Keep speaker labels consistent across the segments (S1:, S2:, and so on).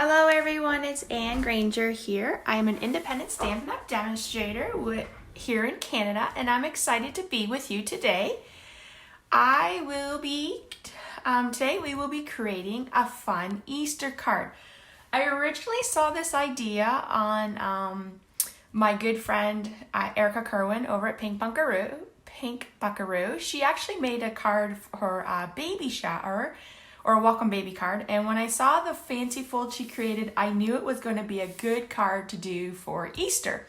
S1: Hello everyone, it's Anne Granger here. I am an independent Stampin' Up! Demonstrator here in Canada, and I'm excited to be with you today. Today we will be creating a fun Easter card. I originally saw this idea on my good friend Erica Kerwin over at Pink Buckaroo. She actually made a card for a baby shower, or a welcome baby card, and when I saw the fancy fold she created, I knew it was going to be a good card to do for Easter.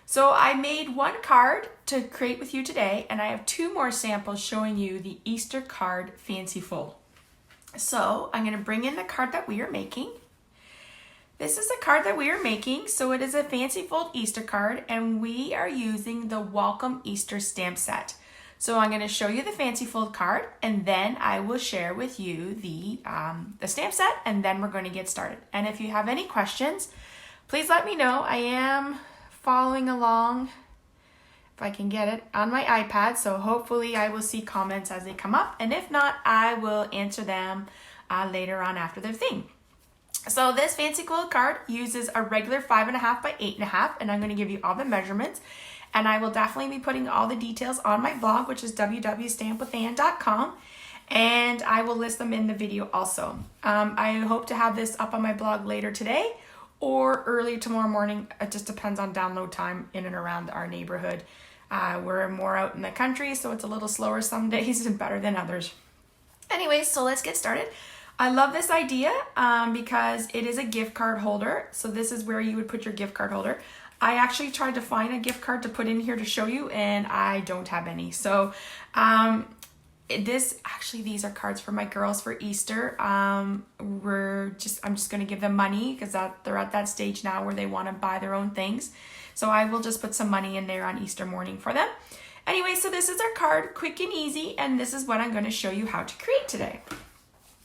S1: So I made one card to create with you today, and I have two more samples showing you the Easter card fancy fold. So I'm going to bring in the card that we are making. This is a card that we are making, so it is a fancy fold Easter card, and we are using the Welcome Easter stamp set. So I'm going to show you the fancy fold card, and then I will share with you the stamp set, and then we're going to get started. And if you have any questions, please let me know. I am following along, if I can get it, on my iPad, so hopefully I will see comments as they come up, and if not, I will answer them later on after their thing. So this fancy fold card uses a regular 5.5 by 8.5, and I'm going to give you all the measurements. And I will definitely be putting all the details on my blog, which is www.stampwithanne.com, and I will list them in the video also. I hope to have this up on my blog later today or early tomorrow morning. It just depends on download time in and around our neighborhood. We're more out in the country, so it's a little slower some days and better than others. Anyway, so let's get started. I love this idea because it is a gift card holder. So this is where you would put your gift card holder. I actually tried to find a gift card to put in here to show you, and I don't have any. So these are cards for my girls for Easter. I'm just going to give them money because they're at that stage now where they want to buy their own things. So I will just put some money in there on Easter morning for them. Anyway, so this is our card, quick and easy, and this is what I'm going to show you how to create today.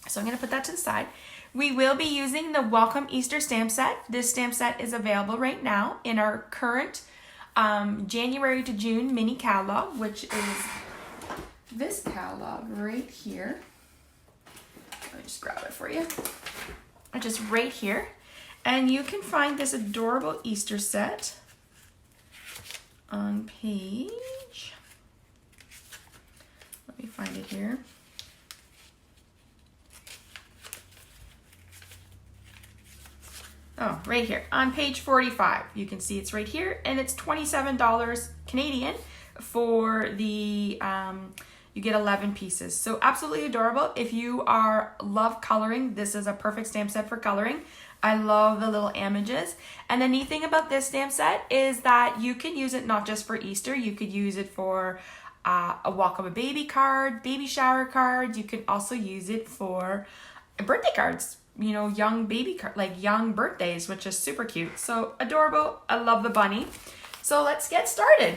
S1: So I'm going to put that to the side. We will be using the Welcome Easter stamp set. This stamp set is available right now in our current January to June mini catalog, which is this catalog right here. Let me just grab it for you. Just right here. And you can find this adorable Easter set on page, let me find it here. Oh, right here on page 45. You can see it's right here, and it's $27 Canadian for the, you get 11 pieces. So absolutely adorable. If you love coloring, this is a perfect stamp set for coloring. I love the little images. And the neat thing about this stamp set is that you can use it not just for Easter. You could use it for a welcome baby card, baby shower cards. You could also use it for birthday cards. You know, young baby card, like young birthdays, which is super cute. So adorable. I love the bunny. So let's get started.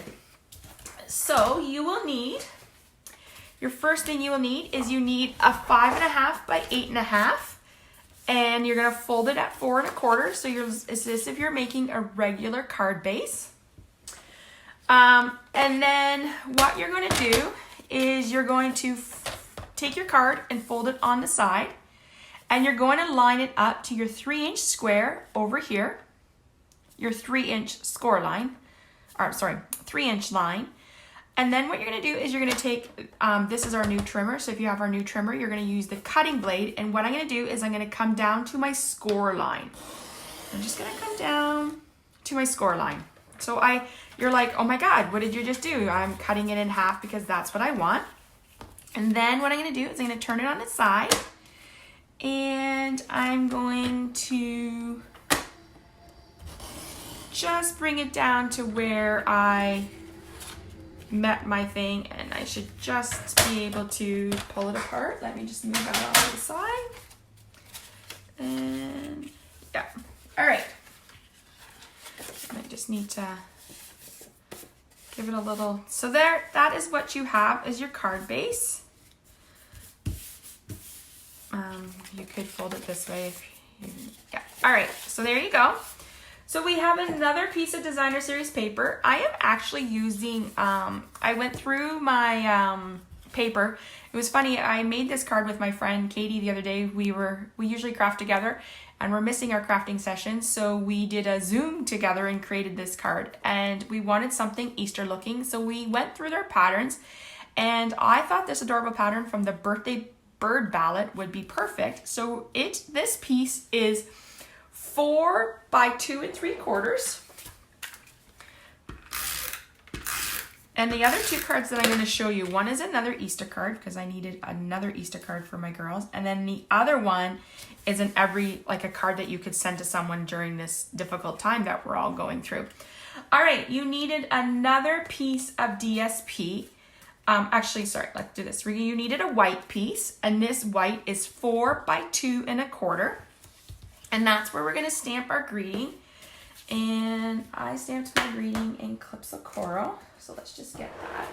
S1: So you will need, your first thing you will need is you need a 5.5 by 8.5, and you're gonna fold it at 4 1/4. So it's as if you're making a regular card base. And then what you're gonna do is you're going to take your card and fold it on the side. And you're going to line it up to your 3-inch square over here, your 3-inch score line, 3-inch line. And then what you're going to do is you're going to take, this is our new trimmer. So if you have our new trimmer, you're going to use the cutting blade. And what I'm going to do is I'm going to come down to my score line. I'm just going to come down to my score line. So you're like, oh my God, what did you just do? I'm cutting it in half because that's what I want. And then what I'm going to do is I'm going to turn it on its side. And I'm going to just bring it down to where I met my thing, and I should just be able to pull it apart. Let me just move that off to the side. And yeah, all right. I just need to give it a little, so there, that is what you have as your card base. You could fold it this way if you, yeah. All right, so there you go. So we have another piece of Designer Series paper. I am actually using, I went through my paper. It was funny, I made this card with my friend Katie the other day. We usually craft together, and we're missing our crafting session, so we did a Zoom together and created this card, and we wanted something Easter looking, so we went through their patterns, and I thought this adorable pattern from the birthday bird ballot would be perfect. So this piece is 4 by 2 3/4. And the other two cards that I'm going to show you, one is another Easter card because I needed another Easter card for my girls. And then the other one is like a card that you could send to someone during this difficult time that we're all going through. All right, you needed another piece of DSP. Actually, sorry, let's do this. You needed a white piece, and this white is 4 by 2 1/4. And that's where we're going to stamp our greeting. And I stamped my greeting in clips of coral. So let's just get that.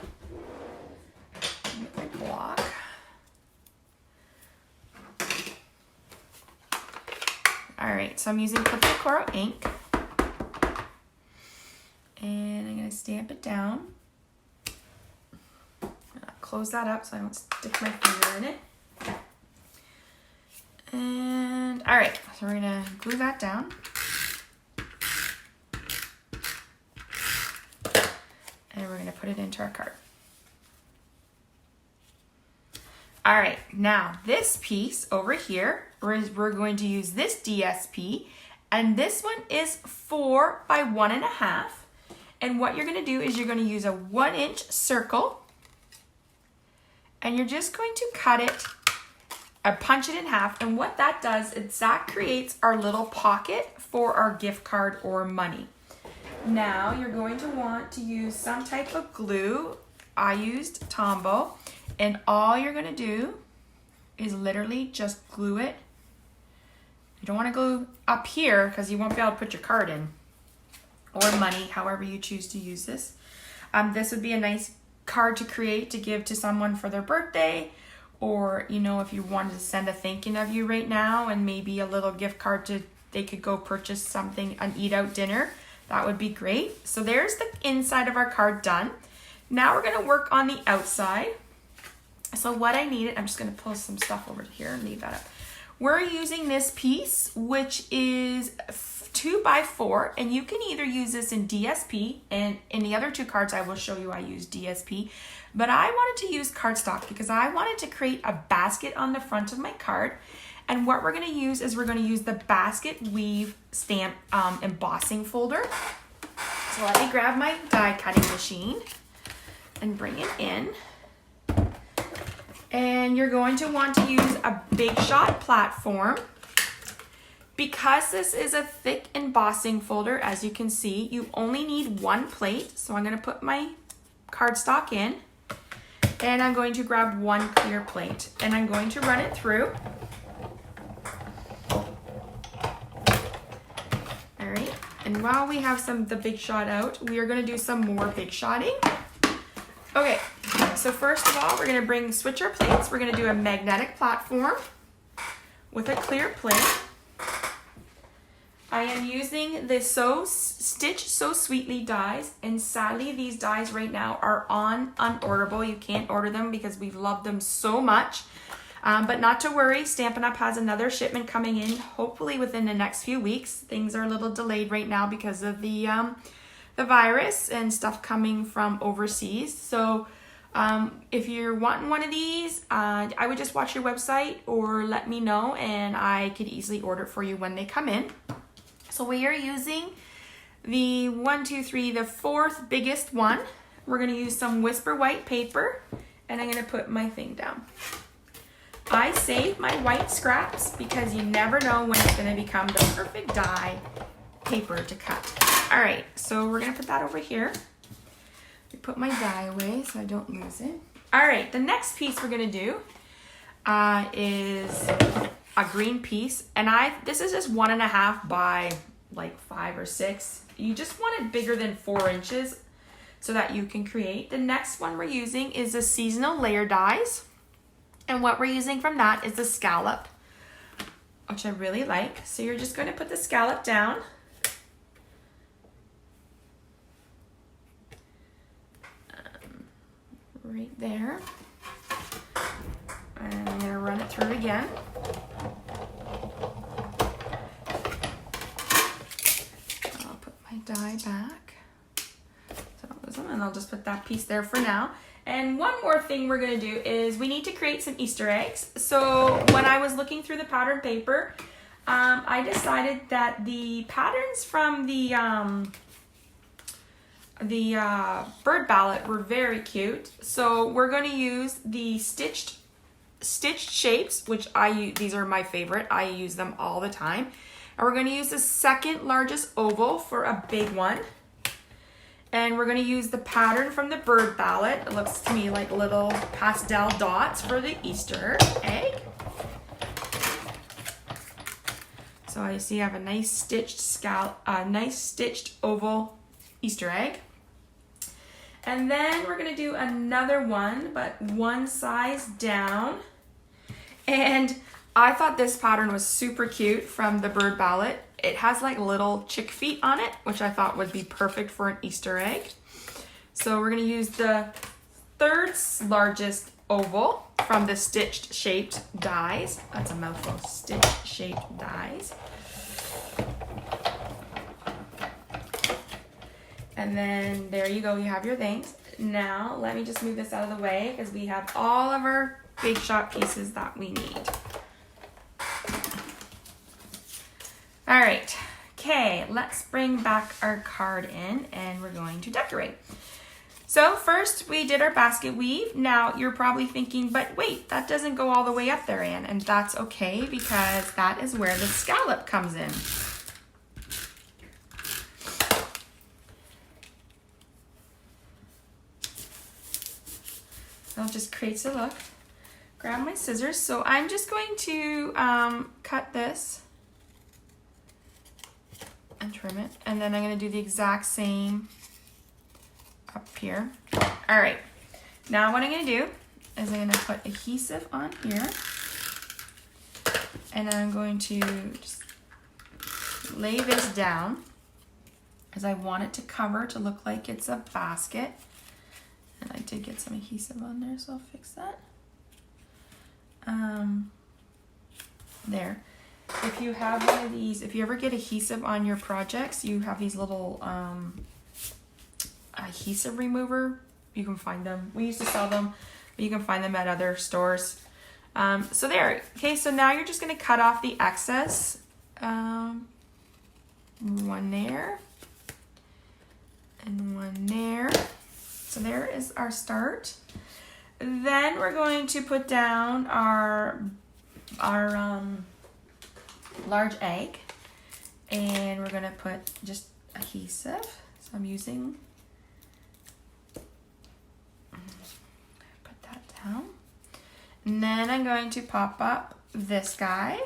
S1: Get my block. All right, so I'm using clips of coral ink. And I'm going to stamp it down. Close that up so I don't stick my finger in it. And all right, so we're going to glue that down. And we're going to put it into our card. All right, now this piece over here, we're going to use this DSP, and this one is 4 by 1 1/2. And what you're going to do is you're going to use a 1-inch circle, and you're just going to cut it, punch it in half, and what that does is that creates our little pocket for our gift card or money. Now you're going to want to use some type of glue. I used Tombow, and all you're going to do is literally just glue it. You don't want to glue up here because you won't be able to put your card in, or money, however you choose to use this. This would be a nice card to create to give to someone for their birthday, or if you wanted to send a thank you of you right now and maybe a little gift card they could go purchase something, an eat out dinner. That would be great. So there's the inside of our card done. Now we're gonna work on the outside. So what I needed, I'm just gonna pull some stuff over here and leave that up. We're using this piece, which is 2 by 4, and you can either use this in DSP, and in the other two cards I will show you I use DSP, but I wanted to use cardstock because I wanted to create a basket on the front of my card. And what we're going to use is we're going to use the basket weave stamp embossing folder. So let me grab my die cutting machine and bring it in. And you're going to want to use a Big Shot platform. Because this is a thick embossing folder, as you can see, you only need 1 plate. So I'm going to put my cardstock in, and I'm going to grab 1 clear plate, and I'm going to run it through. And while we have the Big Shot out, we are going to do some more Big Shotting. Okay, so first of all, we're going to switch our plates. We're going to do a magnetic platform with a clear plate. I am using the Stitch So Sweetly dies, and sadly these dies right now are unorderable. You can't order them because we love them so much. But not to worry, Stampin' Up! Has another shipment coming in, hopefully within the next few weeks. Things are a little delayed right now because of the virus and stuff coming from overseas. So if you're wanting one of these, I would just watch your website or let me know, and I could easily order it for you when they come in. So we are using the 4th biggest one. We're going to use some Whisper White paper, and I'm going to put my thing down. I save my white scraps because you never know when it's going to become the perfect die paper to cut. All right, so we're going to put that over here. We put my die away so I don't lose it. All right, the next piece we're going to do is a green piece, and this is just 1 1/2 by like 5 or 6. You just want it bigger than 4 inches so that you can create. The next one we're using is the seasonal layer dies. And what we're using from that is the scallop, which I really like. So you're just going to put the scallop down. Right there. And I'm going to run it through again. die back. And I'll just put that piece there for now. And one more thing we're going to do is we need to create some Easter eggs. So when I was looking through the pattern paper, I decided that the patterns from the bird ballot were very cute. So we're going to use the stitched shapes, which these are my favorite. I use them all the time. And we're going to use the second largest oval for a big one. And we're going to use the pattern from the bird ballot. It looks to me like little pastel dots for the Easter egg. So I see I have a nice stitched oval Easter egg. And then we're going to do another one, but one size down. And I thought this pattern was super cute from the bird ballot. It has like little chick feet on it, which I thought would be perfect for an Easter egg. So we're going to use the third largest oval from the stitched shaped dies. That's a mouthful. Stitched shaped dies. And then there you go. You have your things. Now let me just move this out of the way because we have all of our big shot pieces that we need. All right, okay, let's bring back our card in and we're going to decorate. So first we did our basket weave. Now you're probably thinking, but wait, that doesn't go all the way up there, Anne, and that's okay because that is where the scallop comes in. So it just creates a look. Grab my scissors. So I'm just going to cut this and trim it, and then I'm going to do the exact same up here. All right, now what I'm going to do is I'm going to put adhesive on here, and I'm going to just lay this down as I want it to cover to look like it's a basket. And I did get some adhesive on there, so I'll fix that. There. If you have one of these, if you ever get adhesive on your projects, you have these little adhesive remover. You can find them. We used to sell them, but you can find them at other stores. So there. Okay, so now you're just going to cut off the excess. One there. And one there. So there is our start. Then we're going to put down our large egg, and we're going to put just adhesive. So I'm using, put that down, and then I'm going to pop up this guy,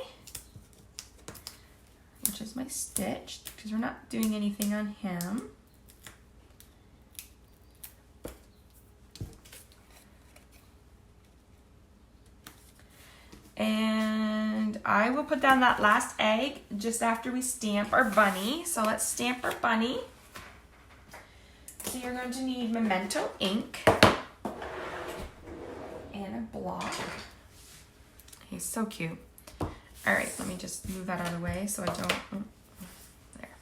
S1: which is my stitch, because we're not doing anything on him. And I will put down that last egg just after we stamp our bunny. So let's stamp our bunny. So you're going to need Memento ink and a block. He's so cute. All right, let me just move that out of the way so I don't, there.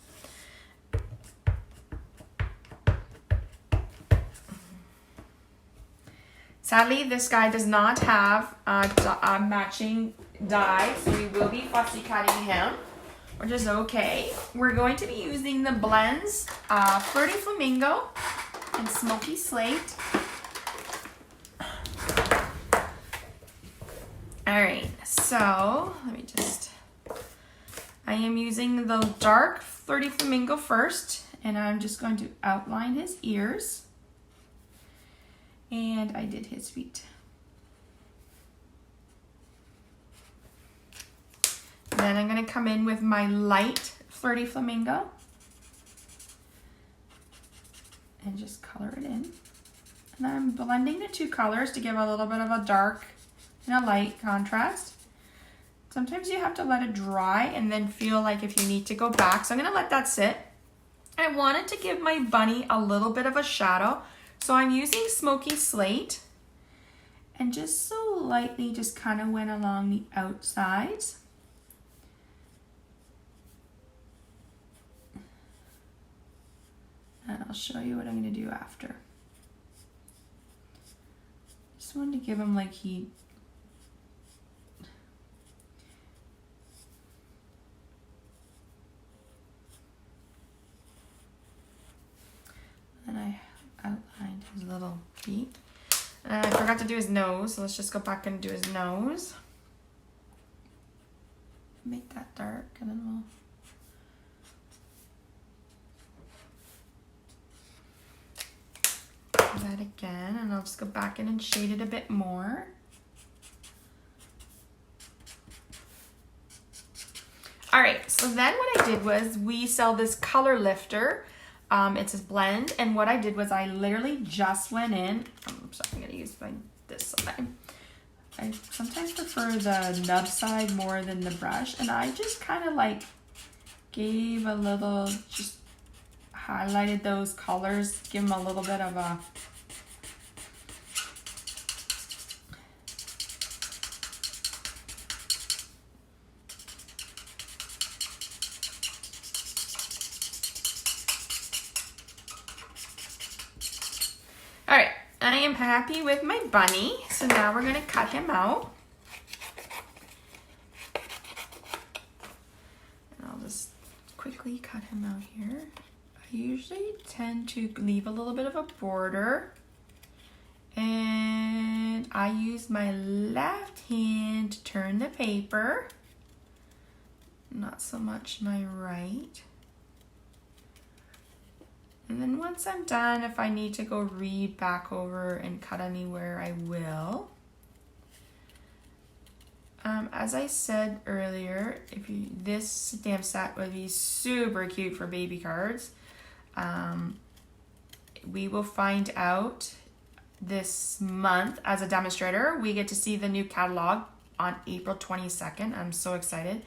S1: Sadly, this guy does not have a matching die, so we will be fussy cutting him, which is okay. We're going to be using the blends Flirty Flamingo and Smoky Slate. All right, so let me just, I am using the dark Flirty Flamingo first, and I'm just going to outline his ears. And I did his feet. Then I'm going to come in with my light Flirty Flamingo and just color it in. And I'm blending the two colors to give a little bit of a dark and a light contrast. Sometimes you have to let it dry and then feel like if you need to go back. So I'm going to let that sit. I wanted to give my bunny a little bit of a shadow. So I'm using Smoky Slate and just so lightly just kind of went along the outsides. And I'll show you what I'm going to do after. Just wanted to give him like heat. And I outlined his little feet. And I forgot to do his nose, so let's just go back and do his nose. Make that dark, and then we'll... do that again, and I'll just go back in and shade it a bit more. Alright, so then what I did was, we sell this color lifter. It's a blend, and what I did was I literally just went in. I'm sorry, I'm going to use this side. I sometimes prefer the nub side more than the brush, and I just kind of like gave a little, just highlighted those colors, give them a little bit of a Alright, I am happy with my bunny, so now we're going to cut him out. And I'll just quickly cut him out here. I usually tend to leave a little bit of a border. And I use my left hand to turn the paper. Not so much my right. And then once I'm done, if I need to go read back over and cut anywhere, I will. As I said earlier, this stamp set would be super cute for baby cards. We will find out this month as a demonstrator. We get to see the new catalog on April 22nd. I'm so excited.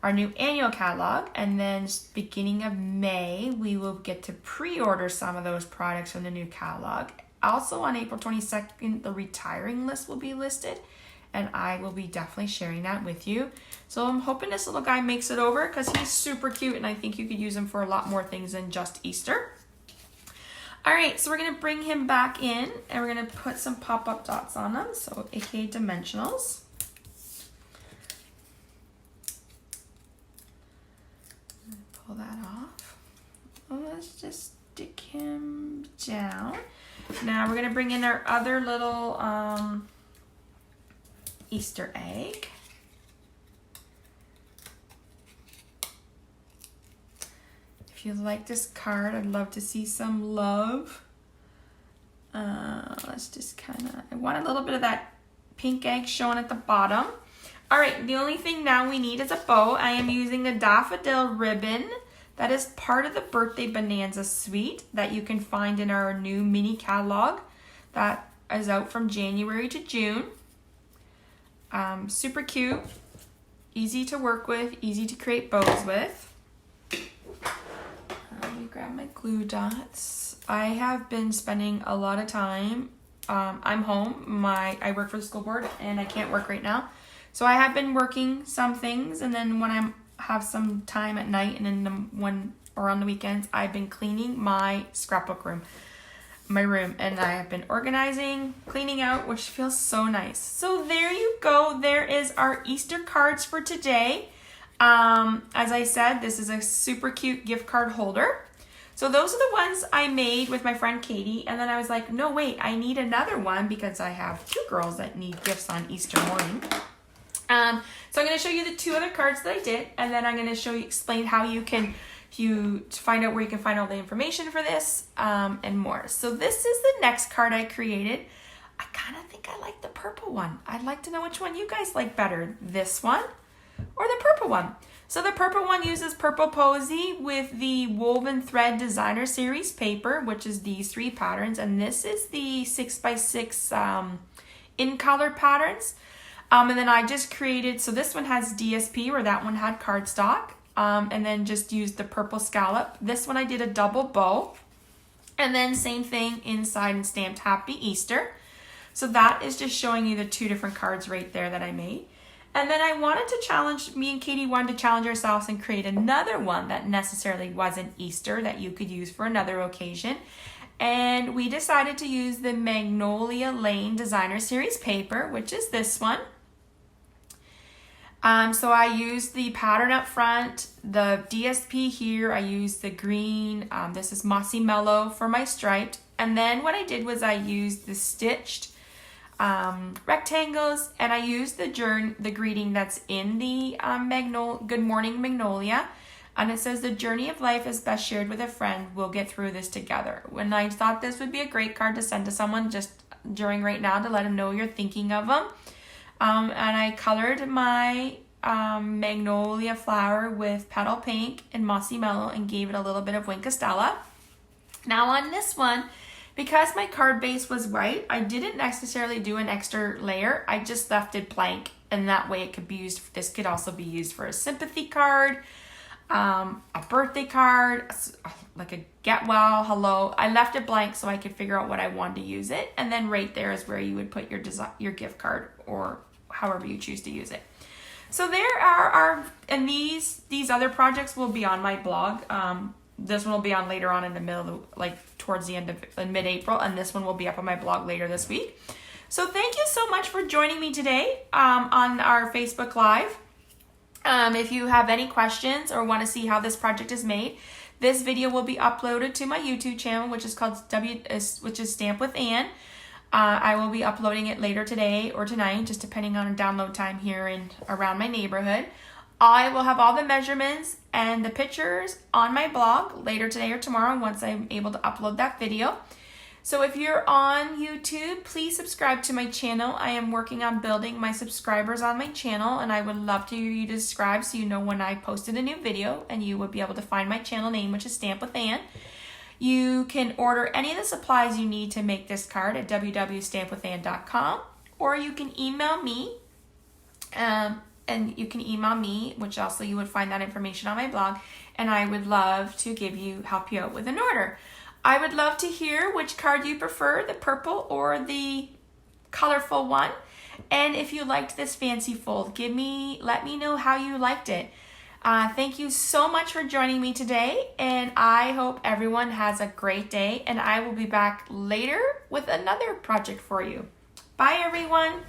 S1: Our new annual catalog, and then beginning of May, we will get to pre-order some of those products from the new catalog. Also on April 22nd, the retiring list will be listed, and I will be definitely sharing that with you. So I'm hoping this little guy makes it over because he's super cute, and I think you could use him for a lot more things than just Easter. All right, so we're gonna bring him back in, and we're gonna put some pop-up dots on him, so aka dimensionals. Pull that off. Let's just stick him down. Now we're gonna bring in our other little Easter egg. If you like this card, I'd love to see some love. Let's just I want a little bit of that pink egg showing at the bottom. All right, the only thing now we need is a bow. I am using a daffodil ribbon that is part of the Birthday Bonanza suite that you can find in our new mini catalog that is out from January to June. Super cute, easy to work with, easy to create bows with. Let me grab my glue dots. I have been spending a lot of time. I'm home. I work for the school board and I can't work right now. So I have been working some things, and then when I have some time at night and then on the weekends, I've been cleaning my scrapbook room, and I have been organizing, cleaning out, which feels so nice. So there you go. There is our Easter cards for today. As I said, this is a super cute gift card holder. So those are the ones I made with my friend Katie, and then I was like, no, wait, I need another one because I have two girls that need gifts on Easter morning. So I'm going to show you the two other cards that I did, and then I'm going to explain how you find out where you can find all the information for this, and more. So this is the next card I created. I kind of think I like the purple one. I'd like to know which one you guys like better, this one or the purple one. So the purple one uses Purple Posy with the Woven Thread Designer Series paper, which is these 3 patterns, and this is the 6x6 in color patterns. And then I just created, so this one has DSP where that one had cardstock, and then just used the purple scallop. This one I did a double bow, and then same thing inside and stamped Happy Easter. So that is just showing you the 2 different cards right there that I made. And then I wanted to challenge, me and Katie wanted to challenge ourselves and create another one that necessarily wasn't Easter that you could use for another occasion. And we decided to use the Magnolia Lane Designer Series paper, which is this one. So I used the pattern up front, the DSP here, I used the green, this is Mossy Mellow for my striped. And then what I did was I used the stitched rectangles, and I used the greeting that's in the Good Morning Magnolia. And it says, the journey of life is best shared with a friend. We'll get through this together. When I thought this would be a great card to send to someone just during right now to let them know you're thinking of them. And I colored my magnolia flower with petal pink and mossy mellow and gave it a little bit of Winkostella. Now on this one, because my card base was white, I didn't necessarily do an extra layer. I just left it blank, and that way it could be used. This could also be used for a sympathy card, a birthday card, like a get well, hello. I left it blank so I could figure out what I wanted to use it, and then right there is where you would put your gift card or however you choose to use it. So there are and these other projects will be on my blog. This one will be on later on in the middle, like towards the end of mid-April, and this one will be up on my blog later this week. So thank you so much for joining me today on our Facebook Live. If you have any questions or want to see how this project is made, this video will be uploaded to my YouTube channel, which is called Stamp with Ann. I will be uploading it later today or tonight, just depending on download time here and around my neighborhood. I will have all the measurements and the pictures on my blog later today or tomorrow once I'm able to upload that video. So if you're on YouTube, please subscribe to my channel. I am working on building my subscribers on my channel, and I would love for you to subscribe so you know when I posted a new video, and you would be able to find my channel name, which is Stamp with Ann. You can order any of the supplies you need to make this card at www.stampwithann.com, or you can email me, which also you would find that information on my blog, and I would love to help you out with an order. I would love to hear which card you prefer, the purple or the colorful one. And if you liked this fancy fold, let me know how you liked it. Thank you so much for joining me today, and I hope everyone has a great day, and I will be back later with another project for you. Bye, everyone.